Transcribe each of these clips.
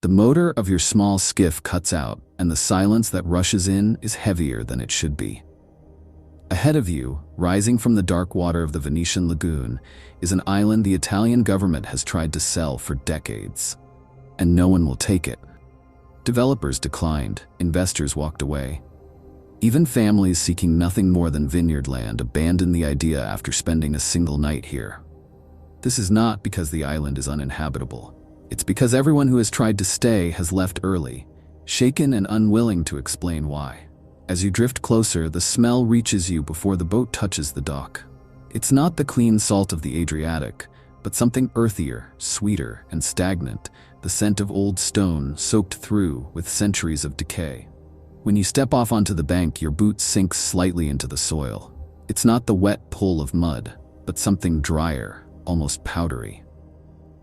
The motor of your small skiff cuts out, and the silence that rushes in is heavier than it should be. Ahead of you, rising from the dark water of the Venetian Lagoon, is an island the Italian government has tried to sell for decades. And no one will take it. Developers declined, investors walked away. Even families seeking nothing more than vineyard land abandoned the idea after spending a single night here. This is not because the island is uninhabitable. It's because everyone who has tried to stay has left early, shaken and unwilling to explain why. As you drift closer, the smell reaches you before the boat touches the dock. It's not the clean salt of the Adriatic, but something earthier, sweeter, and stagnant, the scent of old stone soaked through with centuries of decay. When you step off onto the bank, your boot sinks slightly into the soil. It's not the wet pull of mud, but something drier, almost powdery.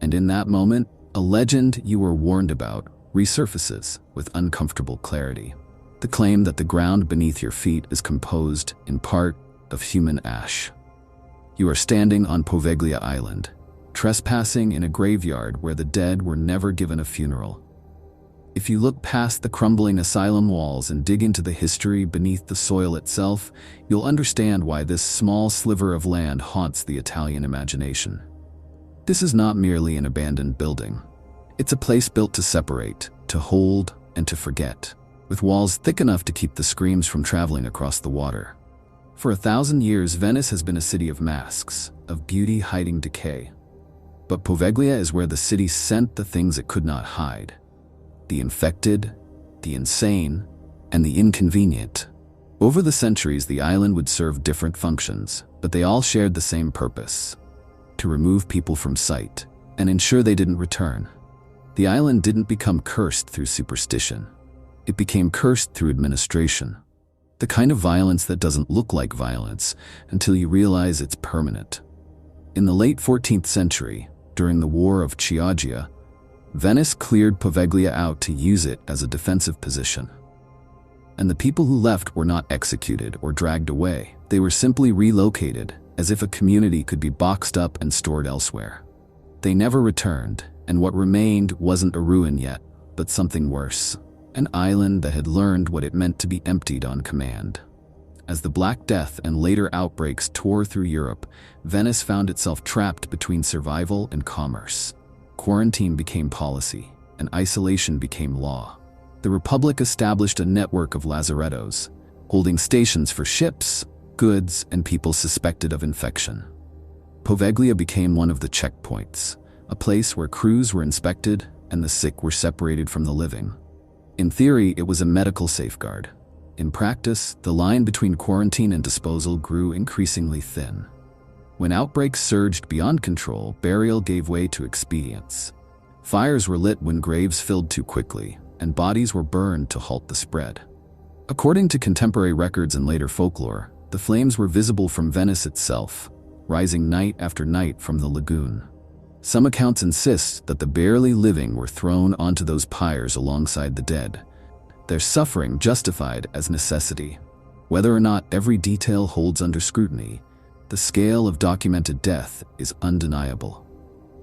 And in that moment, a legend you were warned about resurfaces with uncomfortable clarity. The claim that the ground beneath your feet is composed, in part, of human ash. You are standing on Poveglia Island, trespassing in a graveyard where the dead were never given a funeral. If you look past the crumbling asylum walls and dig into the history beneath the soil itself, you'll understand why this small sliver of land haunts the Italian imagination. This is not merely an abandoned building. It's a place built to separate, to hold, and to forget, with walls thick enough to keep the screams from traveling across the water. For 1,000 years, Venice has been a city of masks, of beauty hiding decay. But Poveglia is where the city sent the things it could not hide. The infected, the insane, and the inconvenient. Over the centuries, the island would serve different functions, but they all shared the same purpose: to remove people from sight and ensure they didn't return. The island didn't become cursed through superstition. It became cursed through administration. The kind of violence that doesn't look like violence until you realize it's permanent. In the late 14th century, during the War of Chioggia, Venice cleared Poveglia out to use it as a defensive position. And the people who left were not executed or dragged away. They were simply relocated, as if a community could be boxed up and stored elsewhere. They never returned, and what remained wasn't a ruin yet, but something worse. An island that had learned what it meant to be emptied on command. As the Black Death and later outbreaks tore through Europe, Venice found itself trapped between survival and commerce. Quarantine became policy, and isolation became law. The Republic established a network of lazarettos, holding stations for ships, goods, and people suspected of infection. Poveglia became one of the checkpoints, a place where crews were inspected and the sick were separated from the living. In theory, it was a medical safeguard. In practice, the line between quarantine and disposal grew increasingly thin. When outbreaks surged beyond control, burial gave way to expedients. Fires were lit when graves filled too quickly, and bodies were burned to halt the spread. According to contemporary records and later folklore, the flames were visible from Venice itself, rising night after night from the lagoon. Some accounts insist that the barely living were thrown onto those pyres alongside the dead, their suffering justified as necessity. Whether or not every detail holds under scrutiny, the scale of documented death is undeniable.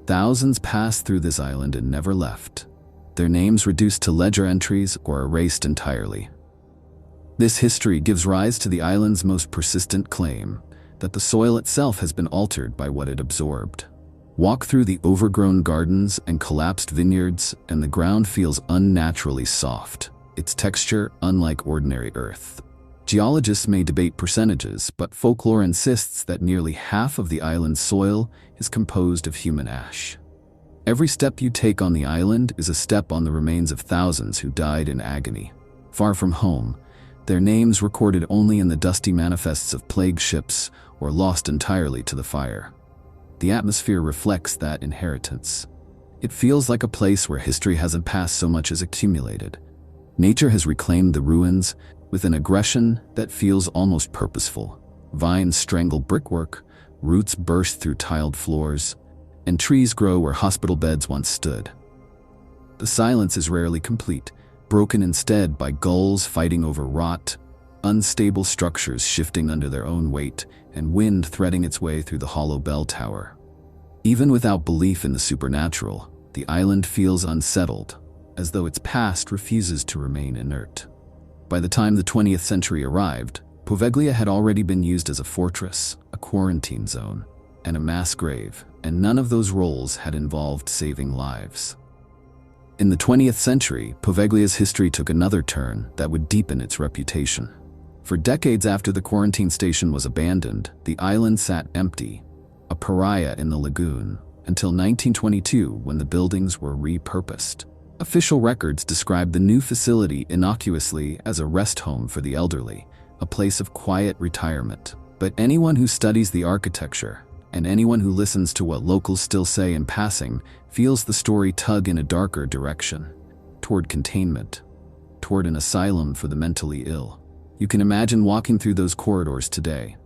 Thousands passed through this island and never left, their names reduced to ledger entries or erased entirely. This history gives rise to the island's most persistent claim, that the soil itself has been altered by what it absorbed. Walk through the overgrown gardens and collapsed vineyards, and the ground feels unnaturally soft, its texture unlike ordinary earth. Geologists may debate percentages, but folklore insists that nearly half of the island's soil is composed of human ash. Every step you take on the island is a step on the remains of thousands who died in agony. Far from home, their names recorded only in the dusty manifests of plague ships or lost entirely to the fire. The atmosphere reflects that inheritance. It feels like a place where history hasn't passed so much as accumulated. Nature has reclaimed the ruins with an aggression that feels almost purposeful. Vines strangle brickwork, roots burst through tiled floors, and trees grow where hospital beds once stood. The silence is rarely complete, broken instead by gulls fighting over rot, unstable structures shifting under their own weight, and wind threading its way through the hollow bell tower. Even without belief in the supernatural, the island feels unsettled. as though its past refuses to remain inert. By the time the 20th century arrived, Poveglia had already been used as a fortress, a quarantine zone, and a mass grave, and none of those roles had involved saving lives. In the 20th century, Poveglia's history took another turn that would deepen its reputation. For decades after the quarantine station was abandoned, the island sat empty, a pariah in the lagoon, until 1922 when the buildings were repurposed. Official records describe the new facility innocuously as a rest home for the elderly, a place of quiet retirement. But anyone who studies the architecture, and anyone who listens to what locals still say in passing, feels the story tug in a darker direction, toward containment, toward an asylum for the mentally ill. You can imagine walking through those corridors today.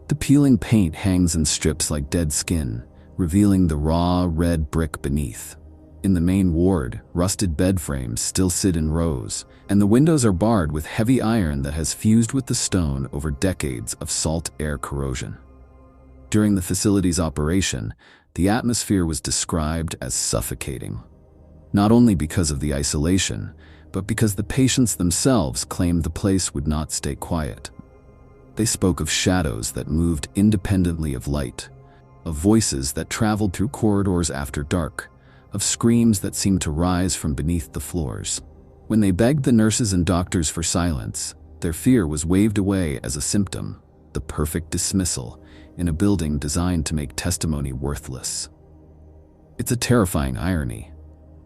The peeling paint hangs in strips like dead skin, revealing the raw, red brick beneath. In the main ward, rusted bed frames still sit in rows, and the windows are barred with heavy iron that has fused with the stone over decades of salt air corrosion. During the facility's operation, the atmosphere was described as suffocating. Not only because of the isolation, but because the patients themselves claimed the place would not stay quiet. They spoke of shadows that moved independently of light, of voices that traveled through corridors after dark, of screams that seemed to rise from beneath the floors. When they begged the nurses and doctors for silence, their fear was waved away as a symptom, the perfect dismissal, in a building designed to make testimony worthless. It's a terrifying irony.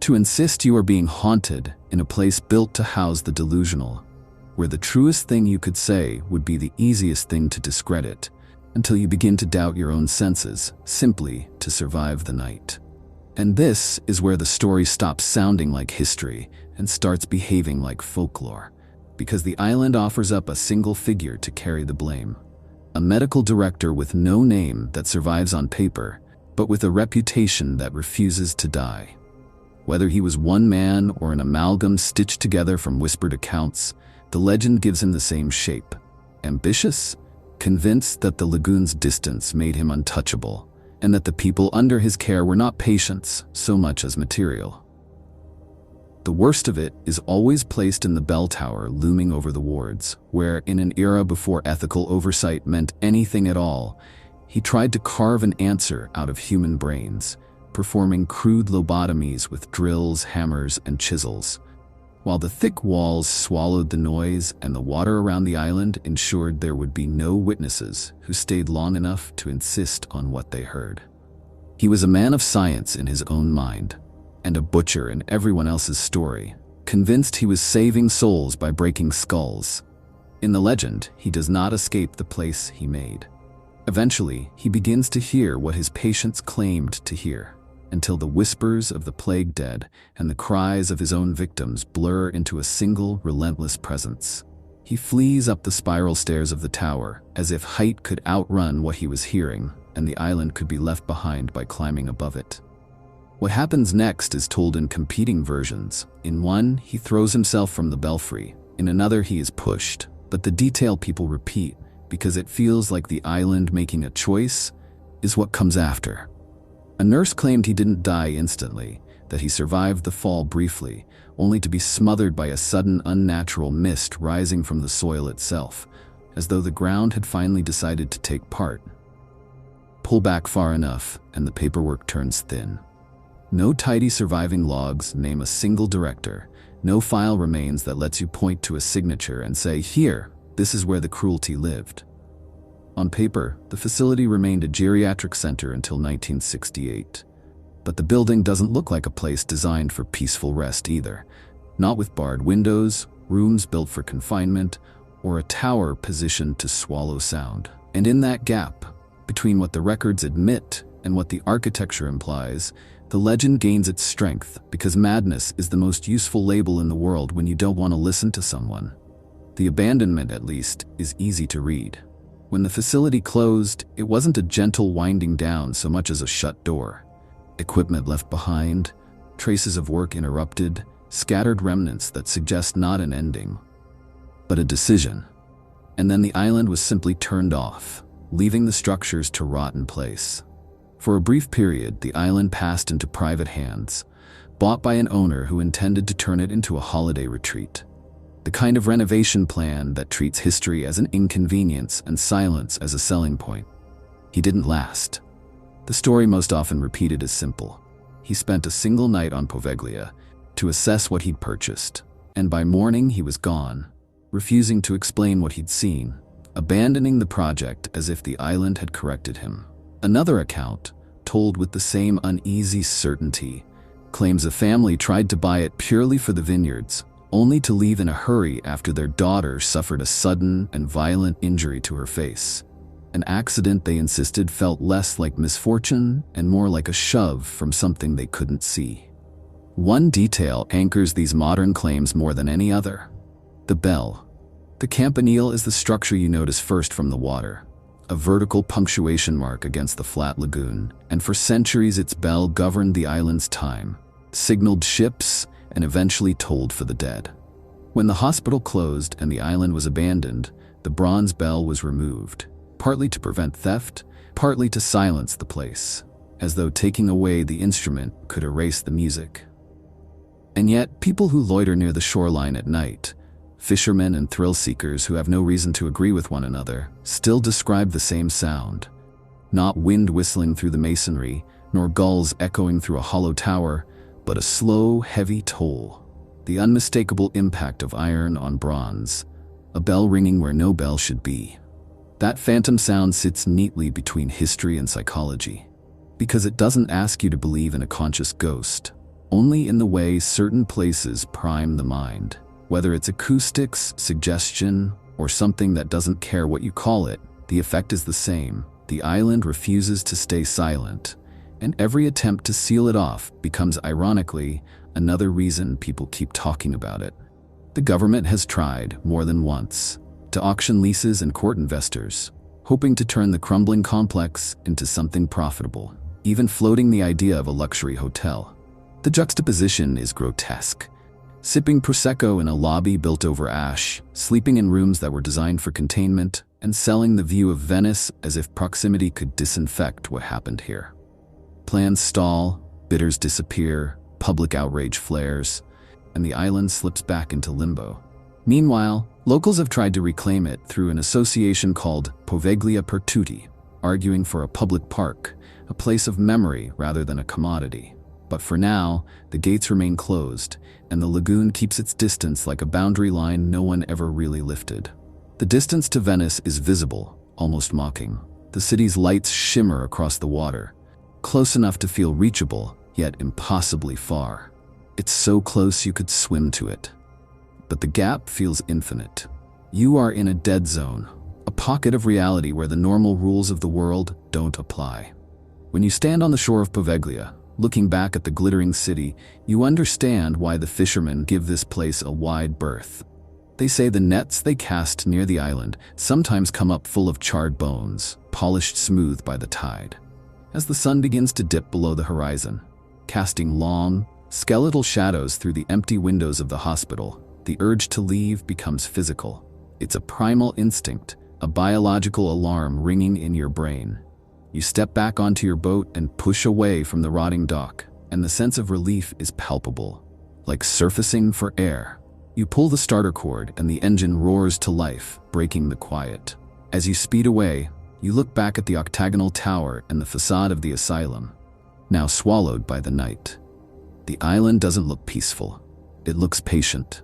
To insist you are being haunted in a place built to house the delusional, where the truest thing you could say would be the easiest thing to discredit, until you begin to doubt your own senses, simply to survive the night. And this is where the story stops sounding like history and starts behaving like folklore, because the island offers up a single figure to carry the blame. A medical director with no name that survives on paper, but with a reputation that refuses to die. Whether he was one man or an amalgam stitched together from whispered accounts, the legend gives him the same shape. Ambitious, convinced that the lagoon's distance made him untouchable, and that the people under his care were not patients so much as material. The worst of it is always placed in the bell tower looming over the wards, where, in an era before ethical oversight meant anything at all, he tried to carve an answer out of human brains, performing crude lobotomies with drills, hammers, and chisels. While the thick walls swallowed the noise and the water around the island ensured there would be no witnesses who stayed long enough to insist on what they heard. He was a man of science in his own mind, and a butcher in everyone else's story, convinced he was saving souls by breaking skulls. In the legend, he does not escape the place he made. Eventually, he begins to hear what his patients claimed to hear, until the whispers of the plague dead and the cries of his own victims blur into a single, relentless presence. He flees up the spiral stairs of the tower, as if height could outrun what he was hearing, and the island could be left behind by climbing above it. What happens next is told in competing versions. In one, he throws himself from the belfry. In another, he is pushed. But the detail people repeat, because it feels like the island making a choice, is what comes after. A nurse claimed he didn't die instantly, that he survived the fall briefly, only to be smothered by a sudden unnatural mist rising from the soil itself, as though the ground had finally decided to take part. Pull back far enough, and the paperwork turns thin. No tidy surviving logs name a single director. No file remains that lets you point to a signature and say, "Here, this is where the cruelty lived." On paper, the facility remained a geriatric center until 1968. But the building doesn't look like a place designed for peaceful rest either. Not with barred windows, rooms built for confinement, or a tower positioned to swallow sound. And in that gap, between what the records admit and what the architecture implies, the legend gains its strength because madness is the most useful label in the world when you don't want to listen to someone. The abandonment, at least, is easy to read. When the facility closed, it wasn't a gentle winding down so much as a shut door. Equipment left behind, traces of work interrupted, scattered remnants that suggest not an ending, but a decision. And then the island was simply turned off, leaving the structures to rot in place. For a brief period, the island passed into private hands, bought by an owner who intended to turn it into a holiday retreat. The kind of renovation plan that treats history as an inconvenience and silence as a selling point. He didn't last. The story most often repeated is simple. He spent a single night on Poveglia to assess what he'd purchased, and by morning he was gone, refusing to explain what he'd seen, abandoning the project as if the island had corrected him. Another account, told with the same uneasy certainty, claims a family tried to buy it purely for the vineyards, only to leave in a hurry after their daughter suffered a sudden and violent injury to her face. An accident they insisted felt less like misfortune and more like a shove from something they couldn't see. One detail anchors these modern claims more than any other: the bell. The campanile is the structure you notice first from the water, a vertical punctuation mark against the flat lagoon, and for centuries its bell governed the island's time, signaled ships, and eventually tolled for the dead. When the hospital closed and the island was abandoned, the bronze bell was removed, partly to prevent theft, partly to silence the place, as though taking away the instrument could erase the music. And yet, people who loiter near the shoreline at night, fishermen and thrill-seekers who have no reason to agree with one another, still describe the same sound. Not wind whistling through the masonry, nor gulls echoing through a hollow tower, but a slow, heavy toll. The unmistakable impact of iron on bronze, a bell ringing where no bell should be. That phantom sound sits neatly between history and psychology, because it doesn't ask you to believe in a conscious ghost, only in the way certain places prime the mind. Whether it's acoustics, suggestion, or something that doesn't care what you call it, the effect is the same. The island refuses to stay silent, and every attempt to seal it off becomes, ironically, another reason people keep talking about it. The government has tried, more than once, to auction leases and court investors, hoping to turn the crumbling complex into something profitable, even floating the idea of a luxury hotel. The juxtaposition is grotesque. Sipping Prosecco in a lobby built over ash, sleeping in rooms that were designed for containment, and selling the view of Venice as if proximity could disinfect what happened here. Plans stall, bidders disappear, public outrage flares, and the island slips back into limbo. Meanwhile, locals have tried to reclaim it through an association called Poveglia per Tutti, arguing for a public park, a place of memory rather than a commodity. But for now, the gates remain closed, and the lagoon keeps its distance like a boundary line no one ever really lifted. The distance to Venice is visible, almost mocking. The city's lights shimmer across the water, close enough to feel reachable, yet impossibly far. It's so close you could swim to it. But the gap feels infinite. You are in a dead zone, a pocket of reality where the normal rules of the world don't apply. When you stand on the shore of Poveglia, looking back at the glittering city, you understand why the fishermen give this place a wide berth. They say the nets they cast near the island sometimes come up full of charred bones, polished smooth by the tide. As the sun begins to dip below the horizon, casting long, skeletal shadows through the empty windows of the hospital, the urge to leave becomes physical. It's a primal instinct, a biological alarm ringing in your brain. You step back onto your boat and push away from the rotting dock, and the sense of relief is palpable, like surfacing for air. You pull the starter cord and the engine roars to life, breaking the quiet. As you speed away, you look back at the octagonal tower and the facade of the asylum, now swallowed by the night. The island doesn't look peaceful. It looks patient.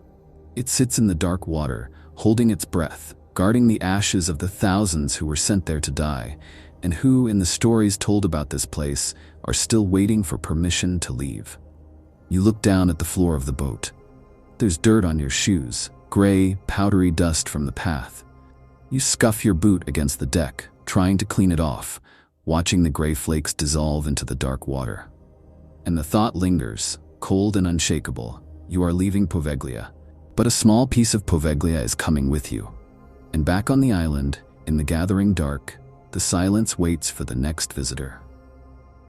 It sits in the dark water, holding its breath, guarding the ashes of the thousands who were sent there to die, and who, in the stories told about this place, are still waiting for permission to leave. You look down at the floor of the boat. There's dirt on your shoes, gray, powdery dust from the path. You scuff your boot against the deck, trying to clean it off, watching the gray flakes dissolve into the dark water. And the thought lingers, cold and unshakable. You are leaving Poveglia, but a small piece of Poveglia is coming with you. And back on the island, in the gathering dark, the silence waits for the next visitor.